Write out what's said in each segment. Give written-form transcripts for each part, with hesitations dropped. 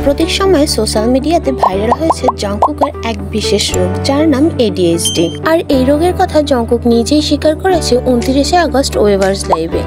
সাম্প্রতিক সময়ে সোশ্যাল মিডিয়াতে ভাইরাল হয়েছে জংকুকের এক বিশেষ রোগ, যার নাম ADHD। আর এই রোগের কথা জংকুক নিজেই স্বীকার করেছে 29 আগস্ট ওয়েভার্স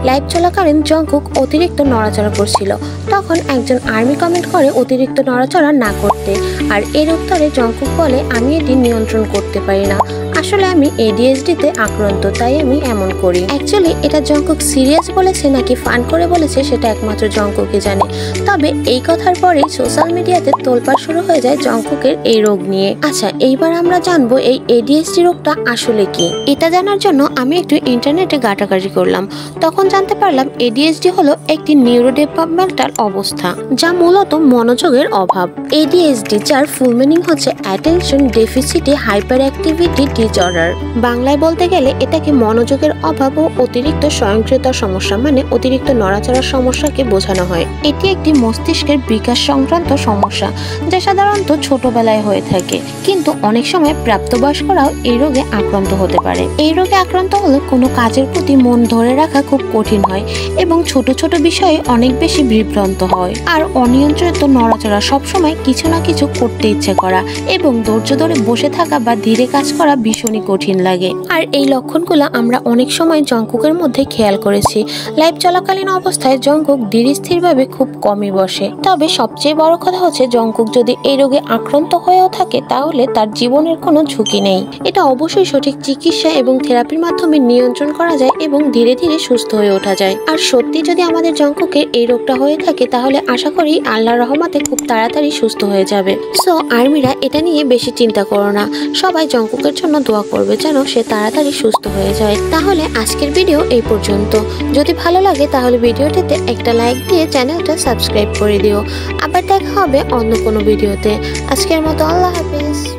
লাইভ চলাকালীন জংকুক অতিরিক্ত নড়াচড়া করছিল। তখন একজন আর্মি কমেন্ট করে অতিরিক্ত নড়াচড়া না করতে, আর এর উত্তরে জংকুক বলে, আমি এটি নিয়ন্ত্রণ করতে পারি না, আসলে আমি ADHD তে আক্রান্ত, তাই আমি এমন করি। অ্যাকচুয়ালি এটা জংকুক সিরিয়াস বলেছে নাকি ফান করে বলেছে সেটা একমাত্র জংকুকই জানে। তবে এই কথার পরেই সোশ্যাল মিডিয়াতে তোলপাড় শুরু হয়ে যায় জংকুকের এই রোগ নিয়ে। আচ্ছা, এইবার আমরা জানবো এই ADHD রোগটা আসলে কি। এটা জানার জন্য আমি একটু ইন্টারনেটে ঘাটাঘাটি করলাম। তখন জানতে পারলাম ADHD হলো একটি নিউরোডেভেলপমেন্টাল অবস্থা, যা মূলত মনোযোগের অভাব। ADHD যার ফুল মিনিং হচ্ছে attention deficit hyper activity disorder. বাংলায় বলতে গেলে এটাকে মনোযোগের অভাব ও অতিরিক্ত স্বয়ংক্রিয়তার সমস্যা, মানে অতিরিক্ত নড়াচড়ার সমস্যাকে বোঝানো হয়। এটি একটি মস্তিষ্কের বিকাশ সংক্রান্ত সমস্যা, যা সাধারণত ছোটবেলায় হয়ে থাকে, কিন্তু অনেক সময় প্রাপ্তবয়স্করাও এই রোগে আক্রান্ত হতে পারে। এই রোগে আক্রান্ত হলে কোনো কাজের প্রতি মন ধরে রাখা খুব কঠিন হয় এবং ছোট ছোট বিষয়ে অনেক বেশি বিভ্রান্ত হয়। আর অনিয়ন্ত্রিত নড়াচড়া, সবসময় কিছু না কিছু করতে ইচ্ছে করা এবং ধৈর্য ধরে বসে থাকা বা ধীরে কাজ করা ভীষণই কঠিন লাগে। আর এই লক্ষণগুলো আমরা অনেক সময় জংকুকের মধ্যে খেয়াল করেছি। লাইভ চলাকালীন অবস্থায় জংকুক ধীরস্থিরভাবে খুব কমই বসে। তবে সবচেয়ে বড় কথা হচ্ছে, জংকুক যদি এই রোগে আক্রান্ত হয়েও থাকে তাহলে তার জীবনের কোনো ঝুঁকি নেই। এটা অবশ্যই সঠিক চিকিৎসা এবং থেরাপির মাধ্যমে নিয়ন্ত্রণ করা যায় এবং ধীরে ধীরে সুস্থ হয়ে ওঠা যায়। আর সত্যি যদি আমাদের জংকুকের এই রোগটা হয়ে থাকে তাহলে আশা করি আল্লাহর রহমতে খুব তাড়াতাড়ি সুস্থ হয়ে যাবে। সো আর্মিরা, এটা নিয়ে বেশি চিন্তা করো না, সবাই জংকুকের জন্য দোয়া করবে যেন সে তাড়াতাড়ি সুস্থ হয়ে যায়। তাহলে আজকের ভিডিও এই পর্যন্ত। যদি ভালো লাগে তাহলে ভিডিওটিতে একটা লাইক দিয়ে চ্যানেলটা সাবস্ক্রাইব করে দিও। আবার দেখা হবে অন্য কোনো ভিডিওতে। আজকের মতো আল্লাহ হাফেজ।